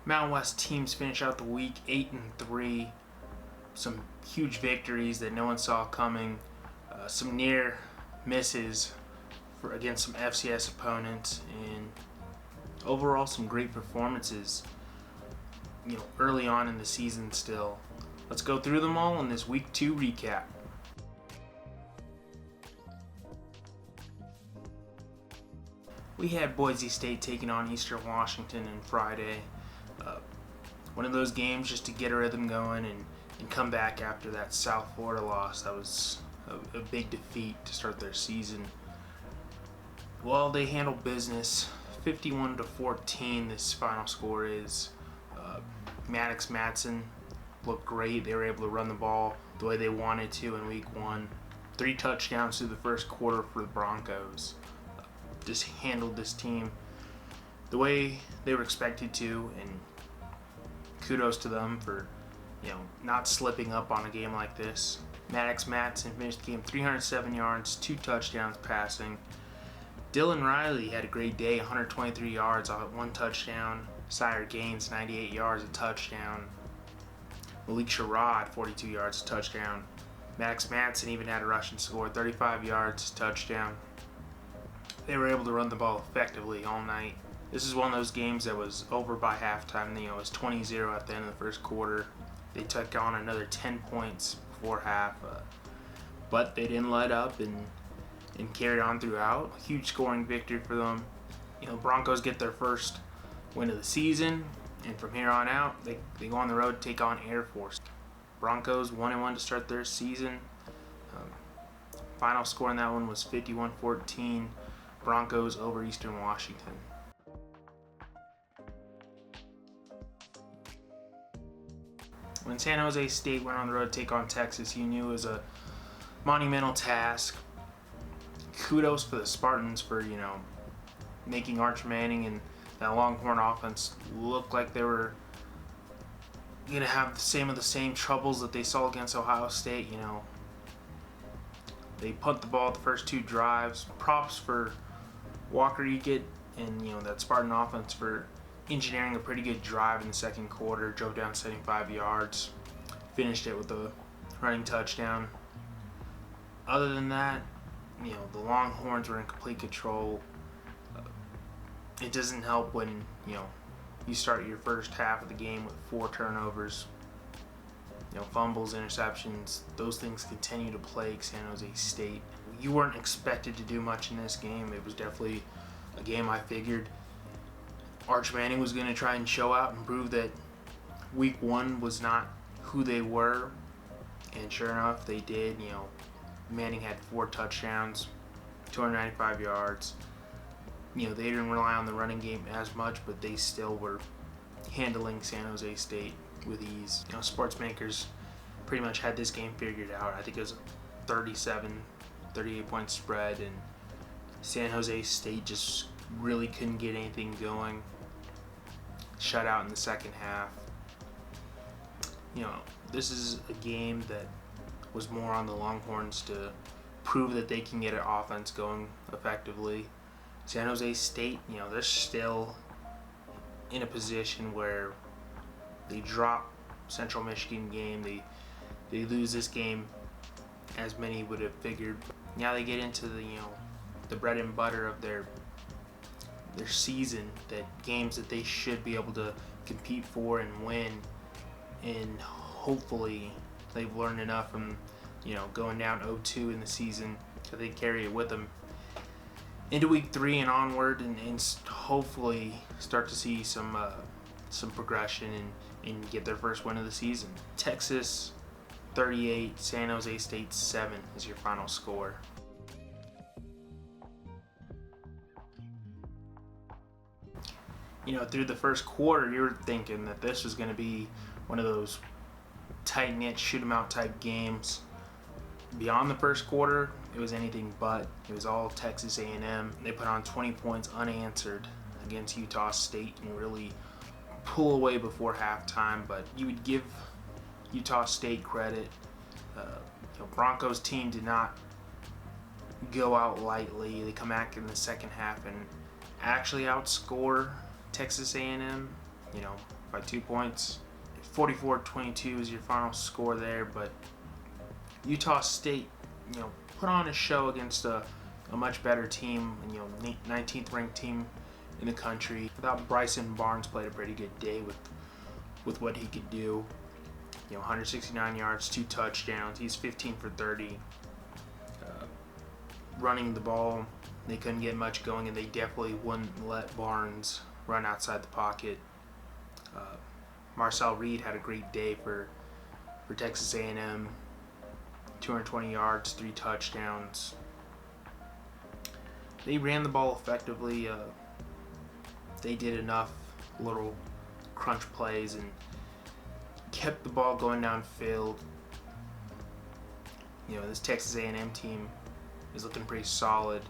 Mountain West teams finish out the week 8-3. Some huge victories that no one saw coming. Some near misses against some FCS opponents, and overall some great performances. Early on in the season still. Let's go through them all in this Week 2 recap. We had Boise State taking on Eastern Washington on Friday. One of those games just to get a rhythm going and come back after that South Florida loss. That was a big defeat to start their season. Well, they handled business. 51-14 this final score is. Maddox Madsen looked great. They were able to run the ball the way they wanted to in Week 1. 3 touchdowns through the first quarter for the Broncos. Just handled this team the way they were expected to, and kudos to them for not slipping up on a game like this. Maddox Madsen finished the game 307 yards, 2 touchdowns passing. Dylan Riley had a great day, 123 yards, 1 touchdown. Sire Gaines, 98 yards, a touchdown. Malik Sherrod, 42 yards, a touchdown. Maddox Madsen even had a rushing score, 35 yards, touchdown. They were able to run the ball effectively all night. This is one of those games that was over by halftime. It was 20-0 at the end of the first quarter. They took on another 10 points before half, but they didn't let up and carried on throughout. A huge scoring victory for them. Broncos get their first win of the season, and from here on out, they go on the road to take on Air Force. Broncos 1-1 to start their season. Final score in that one was 51-14. Broncos over Eastern Washington. When San Jose State went on the road to take on Texas, you knew it was a monumental task. Kudos for the Spartans for, making Arch Manning and that Longhorn offense look like they were going to have the same troubles that they saw against Ohio State. They punt the ball the first 2 drives. Props for Walker Eaket and that Spartan offense for engineering a pretty good drive in the second quarter. Drove down 75 yards, finished it with a running touchdown. Other than that, the Longhorns were in complete control. It doesn't help when you start your first half of the game with 4 turnovers. Fumbles, interceptions, those things continue to plague San Jose State. You weren't expected to do much in this game. It was definitely a game I figured Arch Manning was going to try and show out and prove that Week 1 was not who they were. And sure enough, they did. Manning had 4 touchdowns, 295 yards. They didn't rely on the running game as much, but they still were handling San Jose State with ease. Sports makers pretty much had this game figured out. I think it was a 38 point spread, and San Jose State just really couldn't get anything going. Shut out in the second half. This is a game that was more on the Longhorns to prove that they can get an offense going effectively. San Jose State, they're still in a position where they drop Central Michigan game. They lose this game, as many would have figured. Now they get into the bread and butter of their season, that games that they should be able to compete for and win, and hopefully they've learned enough from going down 0-2 in the season that they carry it with them into Week 3 and onward, and hopefully start to see some progression and get their first win of the season. Texas 38, San Jose State 7 is your final score. Through the first quarter, you were thinking that this was going to be one of those tight-knit, shoot-'em-out type games. Beyond the first quarter, it was anything but. It was all Texas A&M. They put on 20 points unanswered against Utah State and really pull away before halftime, but you would give Utah State credit. Broncos team did not go out lightly. They come back in the second half and actually outscore Texas A&M. by 2 points. 44-22 is your final score there, but Utah State, put on a show against a much better team, 19th ranked team in the country. Without Bryson Barnes played a pretty good day with what he could do. 169 yards, 2 touchdowns. He's 15 for 30. Running the ball, they couldn't get much going, and they definitely wouldn't let Barnes run outside the pocket. Marcel Reed had a great day for Texas A&M. 220 yards, 3 touchdowns. They ran the ball effectively. They did enough little crunch plays and kept the ball going downfield. This Texas A&M team is looking pretty solid.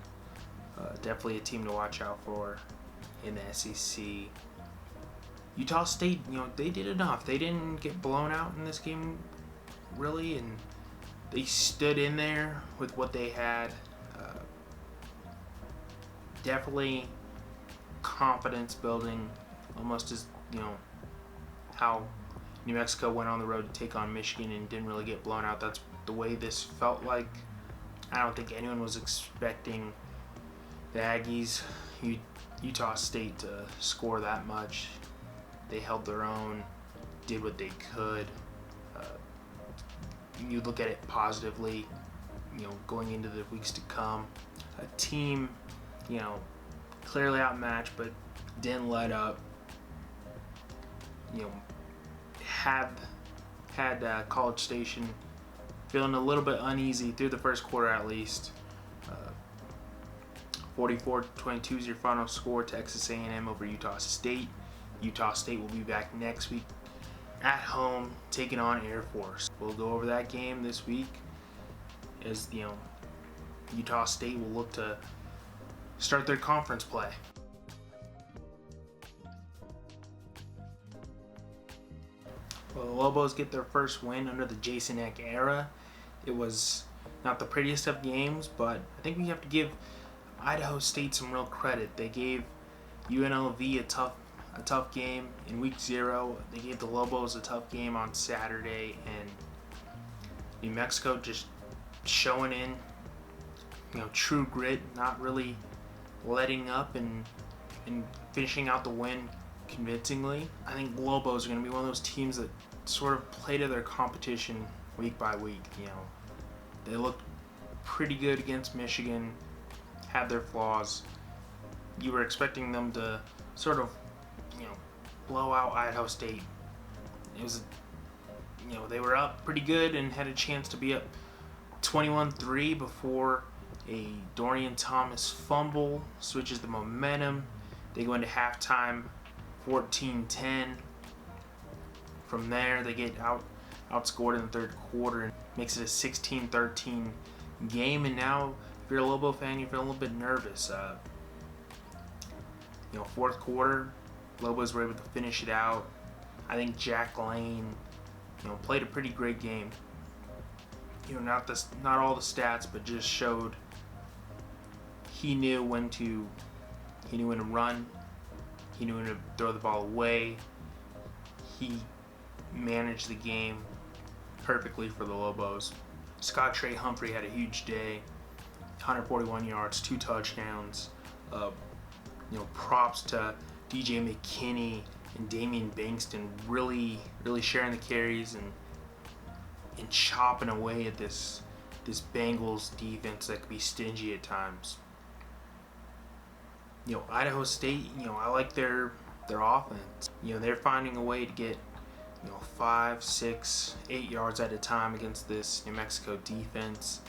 Definitely a team to watch out for in the SEC. Utah State, they did enough. They didn't get blown out in this game, really, and they stood in there with what they had. Definitely confidence building, almost as, how New Mexico went on the road to take on Michigan and didn't really get blown out. That's the way this felt like. I don't think anyone was expecting the Aggies, Utah State, to score that much. They held their own, did what they could. You look at it positively, going into the weeks to come. A team, clearly outmatched, but didn't let up. Had College Station feeling a little bit uneasy through the first quarter at least. 44-22 is your final score. Texas A&M over Utah State. Utah State will be back next week at home taking on Air Force. We'll go over that game this week as Utah State will look to start their conference play. Well, the Lobos get their first win under the Jason Eck era. It was not the prettiest of games, but I think we have to give Idaho State some real credit. They gave UNLV a tough game in week 0. They gave the Lobos a tough game on Saturday, and New Mexico just showing in, true grit, not really letting up and finishing out the win convincingly. I think Lobos are going to be one of those teams that sort of play to their competition week by week. They looked pretty good against Michigan, had their flaws. You were expecting them to sort of, blow out Idaho State. It was, they were up pretty good and had a chance to be up 21-3 before a Dorian Thomas fumble switches the momentum. They go into halftime 14-10. From there, they get outscored in the third quarter and makes it a 16-13 game. And now, if you're a Lobo fan, you feel a little bit nervous. Fourth quarter, Lobos were able to finish it out. I think Jack Lane, played a pretty great game. Not all the stats, but just showed he knew when to run. He knew when to throw the ball away. He managed the game perfectly for the Lobos. Scott Trey Humphrey had a huge day. 141 yards, 2 touchdowns. Props to DJ McKinney and Damian Bankston really sharing the carries and chopping away at this Bengals defense that could be stingy at times. Idaho State, I like their offense. They're finding a way to get 5, 6, 8 yards at a time against this New Mexico defense.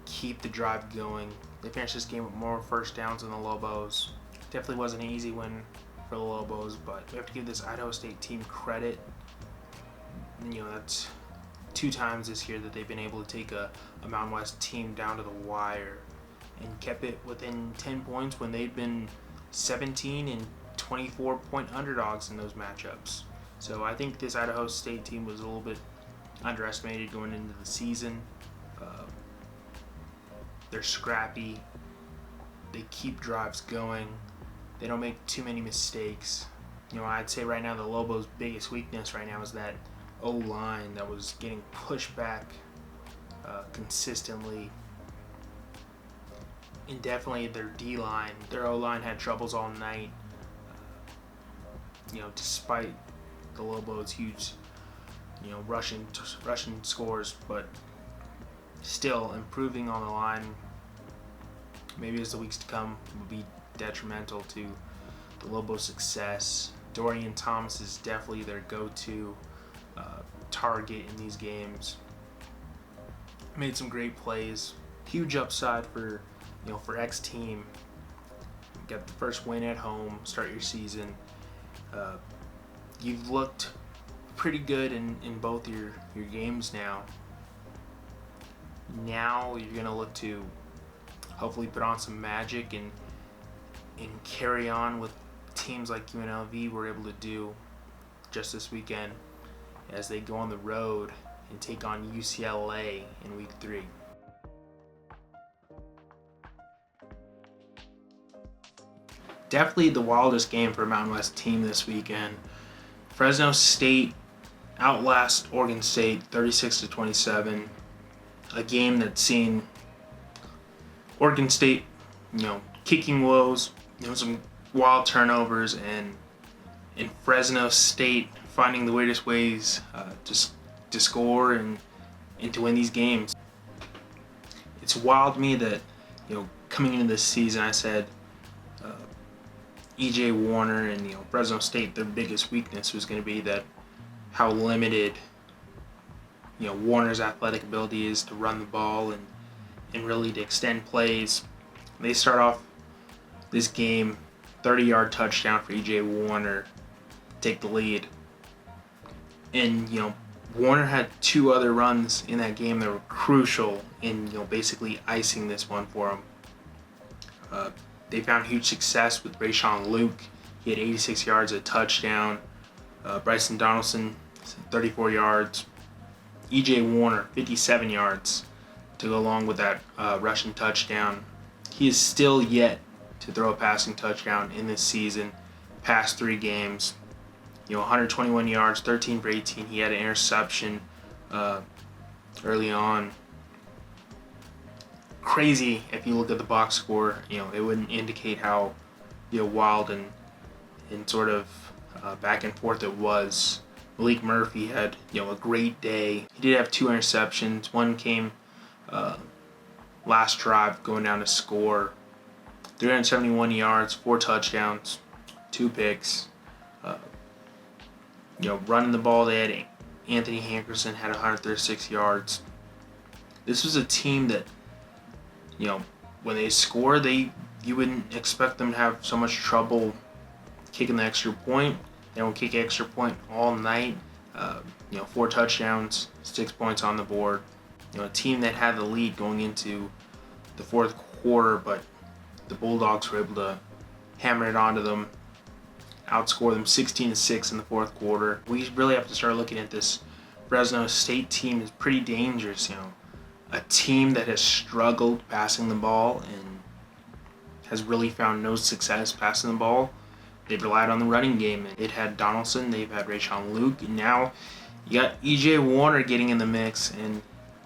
Keep the drive going. They finished this game with more first downs than the Lobos. Definitely wasn't an easy win for the Lobos, but we have to give this Idaho State team credit. That's 2 times this year that they've been able to take a Mountain West team down to the wire and kept it within 10 points when they'd been 17 and 24-point underdogs in those matchups. So I think this Idaho State team was a little bit underestimated going into the season. They're scrappy. They keep drives going. They don't make too many mistakes. I'd say right now the Lobos' biggest weakness right now is that O-line that was getting pushed back consistently. And definitely their D-line. Their O-line had troubles all night. Despite the Lobos' huge, rushing scores, but still improving on the line, maybe as the weeks to come, will be detrimental to the Lobos' success. Dorian Thomas is definitely their go-to target in these games. Made some great plays. Huge upside for X team. Get the first win at home. Start your season. You've looked pretty good in both your games now. Now you're gonna look to hopefully put on some magic and carry on with teams like UNLV were able to do just this weekend as they go on the road and take on UCLA in week 3. Definitely the wildest game for a Mountain West team this weekend. Fresno State outlast Oregon State 36-27. A game that's seen Oregon State, kicking woes, some wild turnovers, and Fresno State finding the weirdest ways to score and to win these games. It's wild to me that, coming into this season, I said E.J. Warner and Fresno State, their biggest weakness was going to be that how limited Warner's athletic ability is to run the ball and really to extend plays. They start off this game 30-yard touchdown for E.J. Warner to take the lead. And Warner had 2 other runs in that game that were crucial in basically icing this one for him. They found huge success with Rayshawn Luke. He had 86 yards, a touchdown. Bryson Donaldson, 34 yards. E.J. Warner, 57 yards to go along with that rushing touchdown. He is still yet to throw a passing touchdown in this season, past 3 games. 121 yards, 13 for 18. He had an interception early on. Crazy if you look at the box score, it wouldn't indicate how wild and sort of back and forth it was. Malik Murphy had a great day. He did have 2 interceptions. One came last drive going down to score. 371 yards, 4 touchdowns, 2 picks. Running the ball, they had Anthony Hankerson had 136 yards. This was a team that when they score, you wouldn't expect them to have so much trouble kicking the extra point. They don't kick extra point all night. 4 touchdowns, 6 points on the board. A team that had the lead going into the 4th quarter, but the Bulldogs were able to hammer it onto them, outscore them 16-6 in the 4th quarter. We really have to start looking at this Fresno State team as pretty dangerous. A team that has struggled passing the ball and has really found no success passing the ball. They've relied on the running game. It had Donaldson, they've had Rayshawn Luke, and now you got E.J. Warner getting in the mix and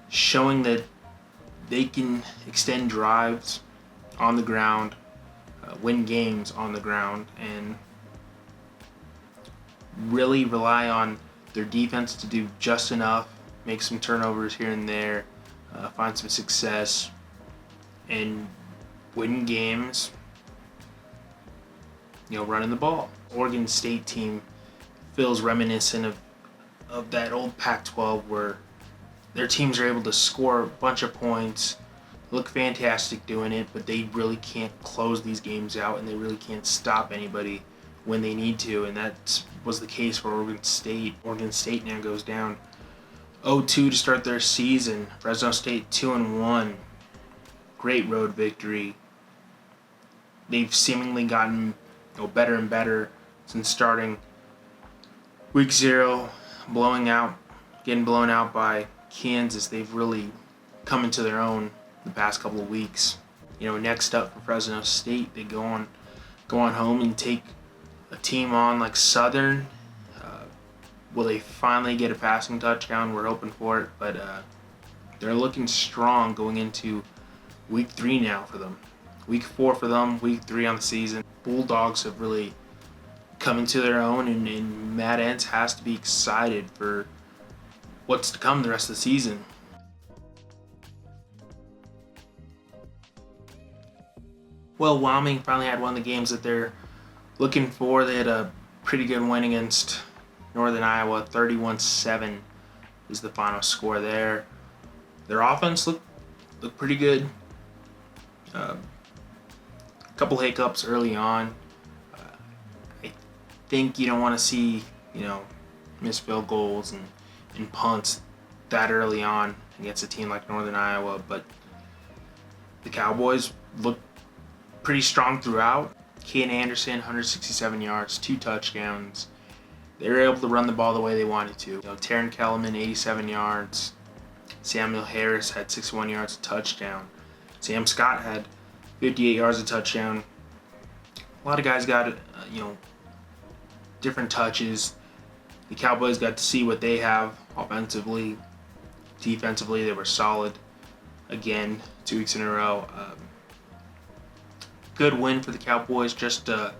showing that they can extend drives on the ground, win games on the ground, and really rely on their defense to do just enough, make some turnovers here and there, find some success, and win games, running the ball. Oregon State team feels reminiscent of that old Pac-12 where their teams are able to score a bunch of points, look fantastic doing it, but they really can't close these games out and they really can't stop anybody when they need to, and that was the case for Oregon State. Oregon State now goes down 0-2 to start their season. Fresno State 2-1. Great road victory. They've seemingly gotten better and better since starting week 0, getting blown out by Kansas. They've really come into their own the past couple of weeks. Next up for Fresno State, they go on home and take a team on like Southern. Will they finally get a passing touchdown? We're hoping for it, but they're looking strong going into week 3 now for them. Week 4 for them, week 3 on the season. Bulldogs have really come into their own, and Matt Entz has to be excited for what's to come the rest of the season. Well, Wyoming finally had one of the games that they're looking for. They had a pretty good win against Northern Iowa. 31-7 is the final score there. Their offense looked pretty good. A couple hiccups early on. I think you don't want to see, missed field goals and punts that early on against a team like Northern Iowa, but the Cowboys looked pretty strong throughout. Kean Anderson, 167 yards, 2 touchdowns. They were able to run the ball the way they wanted to. Taron Kellerman, 87 yards. Samuel Harris had 61 yards, a touchdown. Sam Scott had 58 yards, a touchdown. A lot of guys got, different touches. The Cowboys got to see what they have offensively. Defensively, they were solid. Again, 2 weeks in a row. Good win for the Cowboys, just to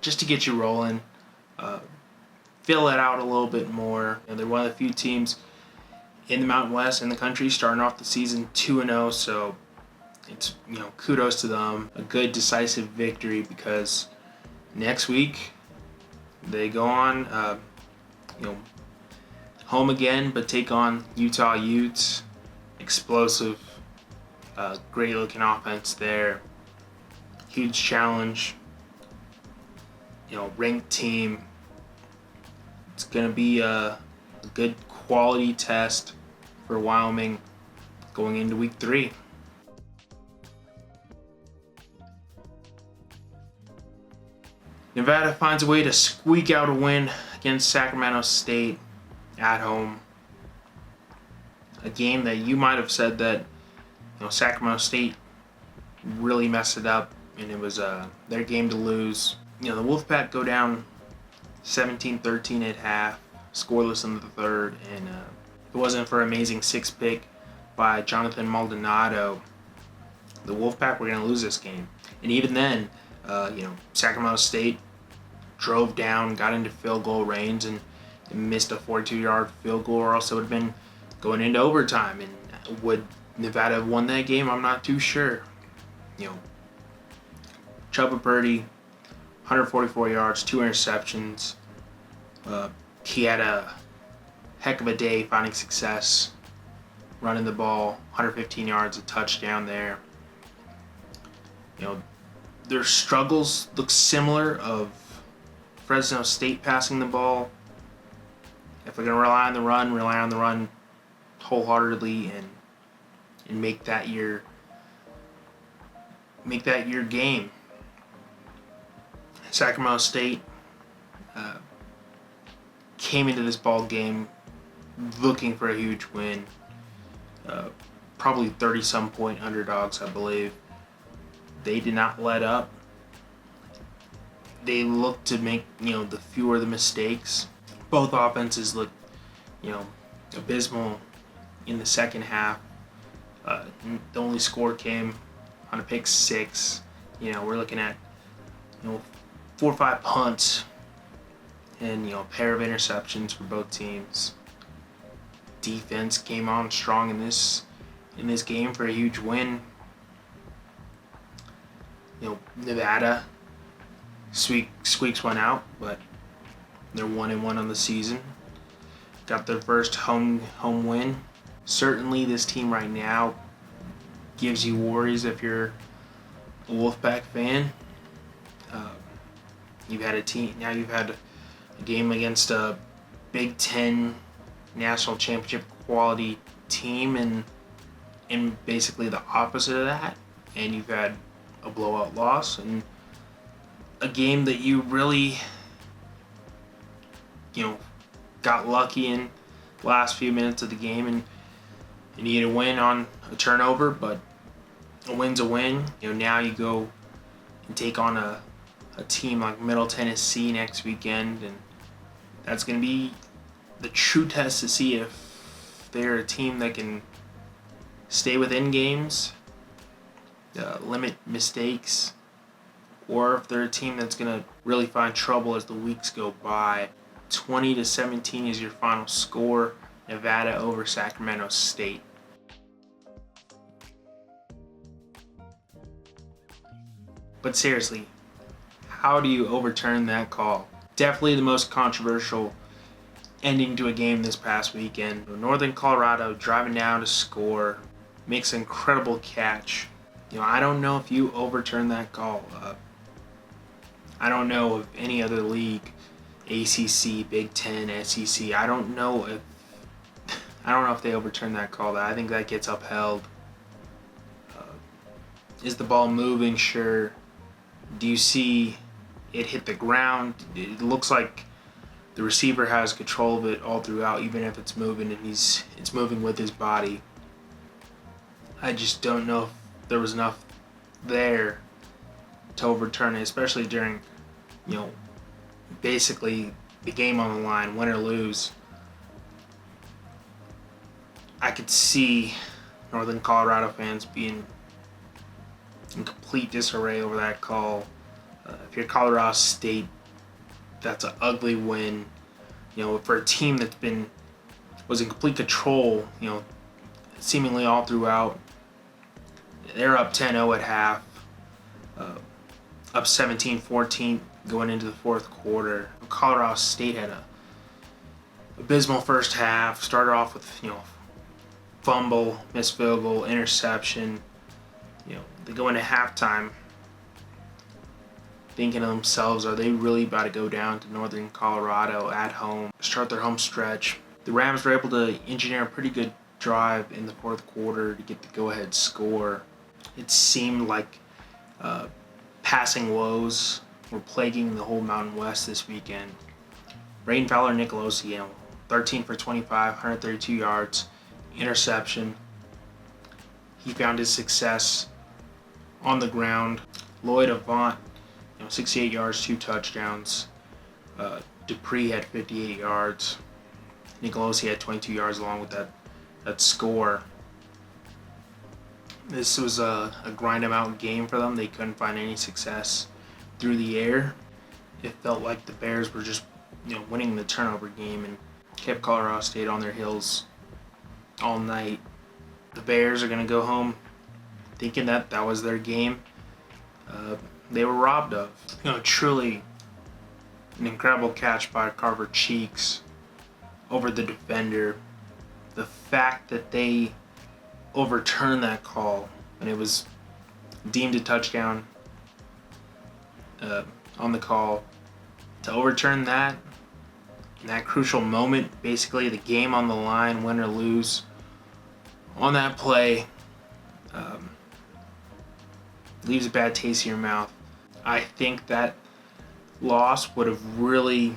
get you rolling. Fill it out a little bit more. They're one of the few teams in the Mountain West in the country starting off the season 2-0, so it's kudos to them. A good decisive victory, because next week they go on home again, but take on Utah Utes. Explosive, great looking offense there. Huge challenge. Ranked team. It's gonna be a good quality test for Wyoming going into week 3. Nevada finds a way to squeak out a win against Sacramento State at home. A game that you might have said that Sacramento State really messed it up, and it was their game to lose. The Wolfpack go down 17-13 at half, scoreless in the third, and if it wasn't for an amazing 6 pick by Jonathan Maldonado, the Wolfpack were going to lose this game. And even then, Sacramento State drove down, got into field goal range, and missed a 42-yard field goal, or else it would have been going into overtime. And would Nevada have won that game? I'm not too sure. Chubba Purdy, 144 yards, 2 interceptions. He had a heck of a day finding success, running the ball, 115 yards, a touchdown there. Their struggles look similar of Fresno State passing the ball. If they're going to rely on the run wholeheartedly and make that your game. Sacramento State came into this ball game looking for a huge win. Probably 30-some point underdogs, I believe. They did not let up. They looked to make the fewer the mistakes. Both offenses looked abysmal in the second half. The only score came on a pick 6. We're looking at 4 or 5 punts and a pair of interceptions for both teams. Defense came on strong in this game for a huge win. Nevada squeaks one out, but they're 1-1 on the season. Got their first home win. Certainly, this team right now gives you worries if you're a Wolfpack fan. You've had a game against a Big Ten national championship quality team, and basically the opposite of that. And you've had a blowout loss and a game that you really got lucky in the last few minutes of the game, and you need a win on a turnover, but a win's a win. Now you go and take on a a team like Middle Tennessee next weekend, and that's going to be the true test to see if they're a team that can stay within games, limit mistakes, or if they're a team that's going to really find trouble as the weeks go by. 20-17 is your final score. Nevada over Sacramento State. But seriously, how do you overturn that call? Definitely the most controversial ending to a game this past weekend. Northern Colorado driving down to score, makes an incredible catch. I don't know if you overturn that call. I don't know of any other league, ACC, Big Ten, SEC. I don't know if they overturn that call. I think that gets upheld. Is the ball moving? Sure. Do you see it hit the ground? It looks like the receiver has control of it all throughout, even if it's moving and it's moving with his body. I just don't know if there was enough there to overturn it, especially during, basically the game on the line, win or lose. I could see Northern Colorado fans being in complete disarray over that call. If you're Colorado State, that's an ugly win. For a team that's was in complete control, seemingly all throughout. They're up 10-0 at half, up 17-14 going into the fourth quarter. Colorado State had a abysmal first half. Started off with fumble, missed field goal, interception. They go into halftime thinking to themselves, are they really about to go down to Northern Colorado at home, start their home stretch? The Rams were able to engineer a pretty good drive in the fourth quarter to get the go-ahead score. It seemed like passing woes were plaguing the whole Mountain West this weekend. Braden Fowler Nicolosi, 13 for 25, 132 yards, interception. He found his success on the ground. Lloyd Avant, 68 yards, 2 touchdowns. Dupree had 58 yards. Nicolosi had 22 yards along with that score. This was a grind 'em out game for them. They couldn't find any success through the air. It felt like the Bears were just winning the turnover game and kept Colorado State on their heels all night. The Bears are going to go home thinking that was their game. They were robbed of. Truly an incredible catch by Carver Cheeks over the defender. The fact that they overturned that call and it was deemed a touchdown on the call, to overturn that in that crucial moment, basically the game on the line, win or lose, on that play, leaves a bad taste in your mouth. I think that loss would have really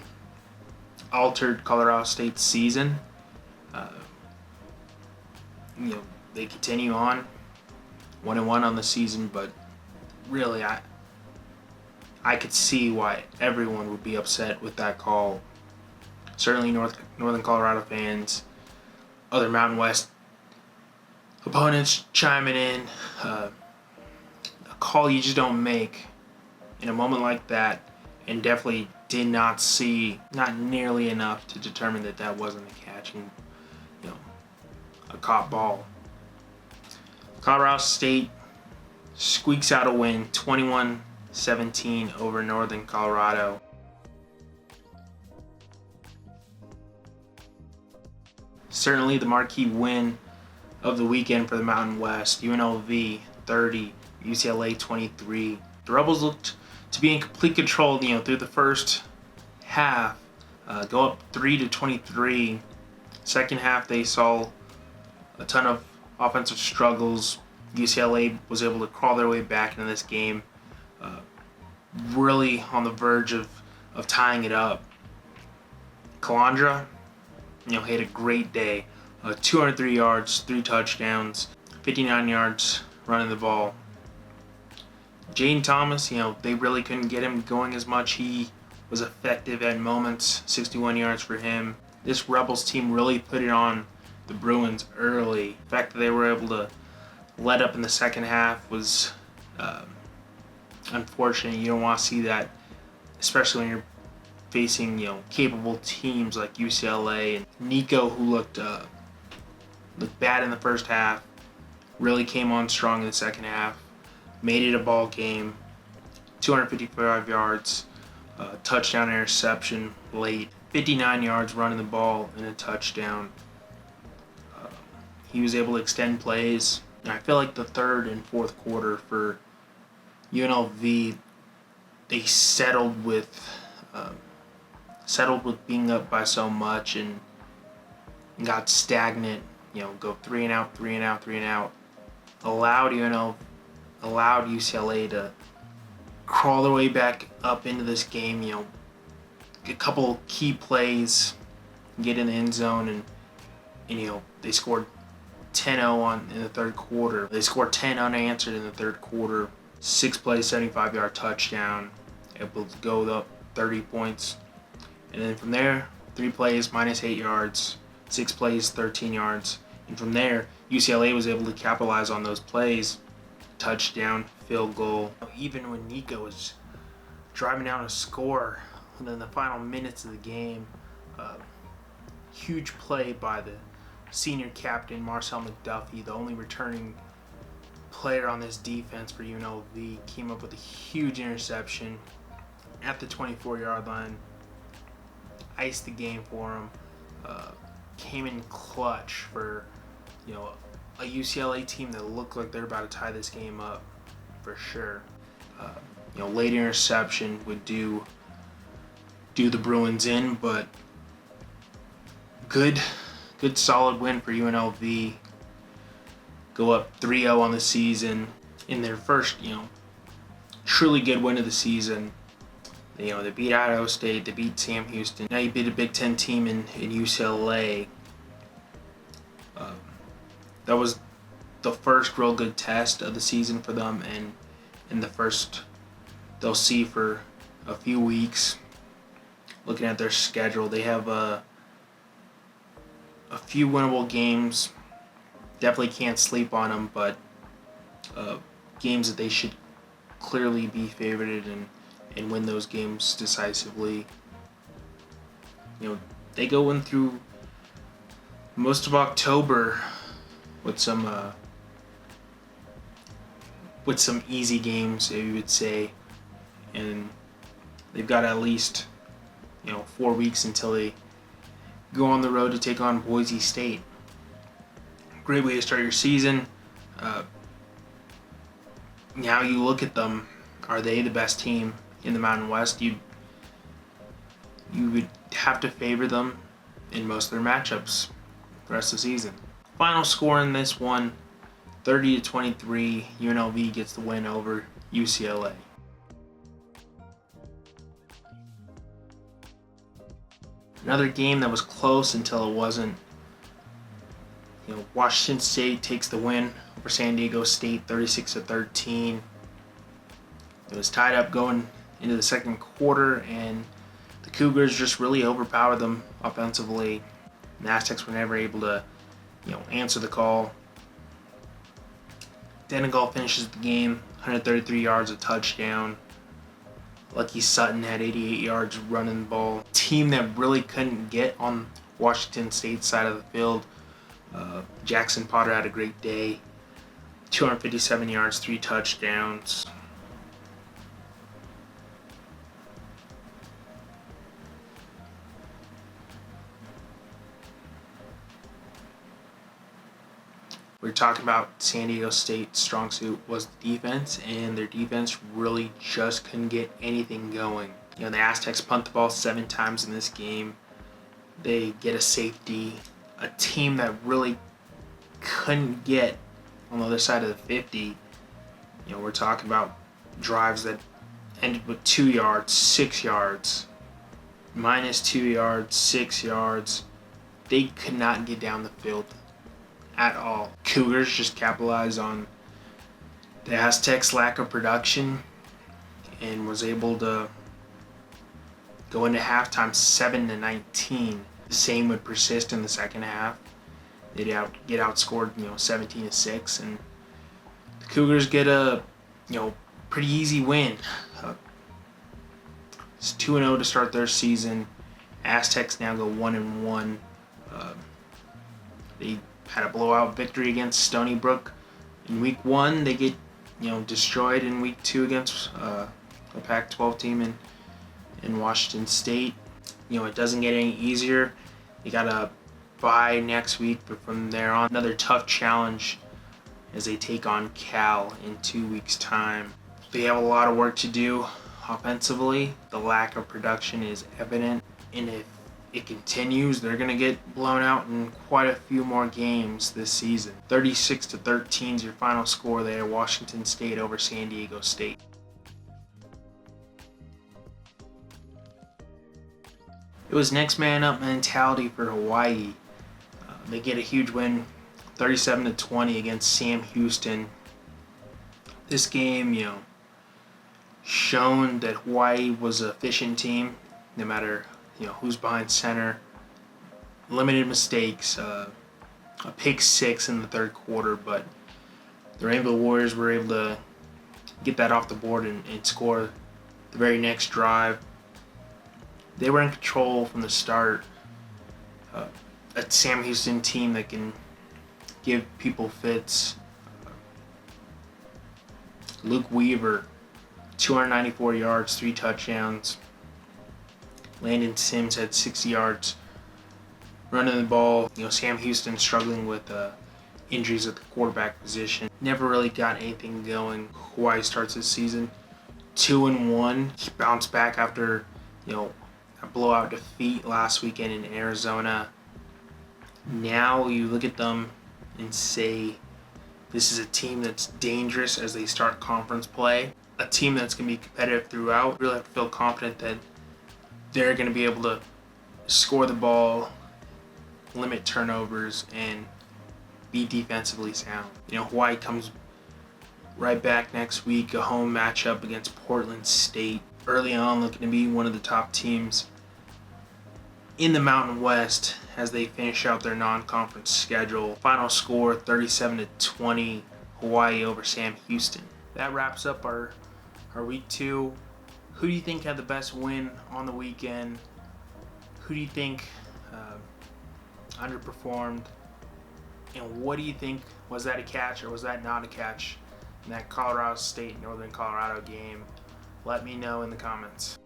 altered Colorado State's season. They continue on 1-1 on the season, but really I could see why everyone would be upset with that call. Certainly Northern Colorado fans, other Mountain West opponents chiming in. A call you just don't make in a moment like that, and definitely did not see, not nearly enough to determine that wasn't a catch and a caught ball. Colorado State squeaks out a win, 21-17 over Northern Colorado. Certainly the marquee win of the weekend for the Mountain West. UNLV 30, UCLA 23. The Rebels looked to be in complete control, through the first half. Go up 3-23. Second half they saw a ton of offensive struggles. UCLA was able to crawl their way back into this game, really on the verge of tying it up. Calandra, had a great day. 203 yards, 3 touchdowns, 59 yards running the ball. Jane Thomas, they really couldn't get him going as much. He was effective at moments, 61 yards for him. This Rebels team really put it on the Bruins early. The fact that they were able to let up in the second half was unfortunate. You don't want to see that, especially when you're facing capable teams like UCLA. And Nico, who looked bad in the first half, really came on strong in the second half. Made it a ball game. 255 yards, touchdown, interception late. 59 yards running the ball and a touchdown. He was able to extend plays. And I feel like the third and fourth quarter for UNLV, they settled with being up by so much and got stagnant. Go 3 and out, 3 and out, 3 and out. Allowed UCLA to crawl their way back up into this game. A couple key plays, get in the end zone, and they scored 10-0 in the third quarter. They scored 10 unanswered in the third quarter. 6 plays, 75-yard touchdown, able to go up 30 points. And then from there, 3 plays, minus 8 yards, 6 plays, 13 yards. And from there, UCLA was able to capitalize on those plays. Touchdown, field goal. Even when Nico was driving down a score in the final minutes of the game, huge play by the senior captain, Marcel McDuffie, the only returning player on this defense for UNLV, came up with a huge interception at the 24-yard line. Iced the game for him. Came in clutch for a UCLA team that looked like they're about to tie this game up for sure. Late interception would do the Bruins in, but good solid win for UNLV. Go up 3-0 on the season in their first truly good win of the season. They beat Idaho State, they beat Sam Houston. Now you beat a Big Ten team in UCLA. That was the first real good test of the season for them, and the first they'll see for a few weeks. Looking at their schedule, they have a few winnable games. Definitely can't sleep on them, but games that they should clearly be favorited and win those games decisively. They go in through most of October with some easy games, you would say, and they've got at least 4 weeks until they go on the road to take on Boise State. Great way to start your season. Now you look at them, are they the best team in the Mountain West? You would have to favor them in most of their matchups the rest of the season. Final score in this one, 30-23. UNLV gets the win over UCLA. Another game that was close until it wasn't. Washington State takes the win over San Diego State, 36-13. It was tied up going into the second quarter, and the Cougars just really overpowered them offensively. The Aztecs were never able to, answer the call. Denegal finishes the game, 133 yards, a touchdown. Lucky Sutton had 88 yards running the ball. Team that really couldn't get on Washington State's side of the field. Jackson Potter had a great day. 257 yards, 3 touchdowns. We're talking about San Diego State's strong suit was the defense, and their defense really just couldn't get anything going. The Aztecs punt the ball 7 times in this game. They get a safety. A team that really couldn't get on the other side of the 50. We're talking about drives that ended with 2 yards, 6 yards, minus 2 yards, 6 yards. They could not get down the field at all. Cougars just capitalized on the Aztecs' lack of production and was able to go into halftime 7-19. The same would persist in the second half. They'd get outscored, 17-6, and the Cougars get a, pretty easy win. It's 2-0 to start their season. Aztecs now go 1-1. They had a blowout victory against Stony Brook in week 1. They get, destroyed in week 2 against a Pac-12 team in Washington State. It doesn't get any easier. They got a bye next week, but from there on, another tough challenge as they take on Cal in 2 weeks' time. They have a lot of work to do offensively. The lack of production is evident, and if it continues, they're going to get blown out in quite a few more games this season. 36-13 is your final score there. Washington State over San Diego State. It was next man up mentality for Hawaii. They get a huge win, 37-20 against Sam Houston. This game, shown that Hawaii was an efficient team, no matter who's behind center. Limited mistakes, a pick 6 in the third quarter, but the Rainbow Warriors were able to get that off the board and score the very next drive. They were in control from the start. A Sam Houston team that can give people fits. Luke Weaver, 294 yards, 3 touchdowns. Landon Sims had 60 yards running the ball. Sam Houston struggling with injuries at the quarterback position. Never really got anything going. Hawaii starts this season 2-1. He bounced back after, a blowout defeat last weekend in Arizona. Now you look at them and say, this is a team that's dangerous as they start conference play. A team that's going to be competitive throughout. You really have to feel confident that they're going to be able to score the ball, limit turnovers, and be defensively sound. Hawaii comes right back next week, a home matchup against Portland State. Early on, looking to be one of the top teams in the Mountain West as they finish out their non-conference schedule. Final score, 37-20, Hawaii over Sam Houston. That wraps up our week 2. Who do you think had the best win on the weekend? Who do you think underperformed? And what do you think, was that a catch or was that not a catch in that Colorado State-Northern Colorado game? Let me know in the comments.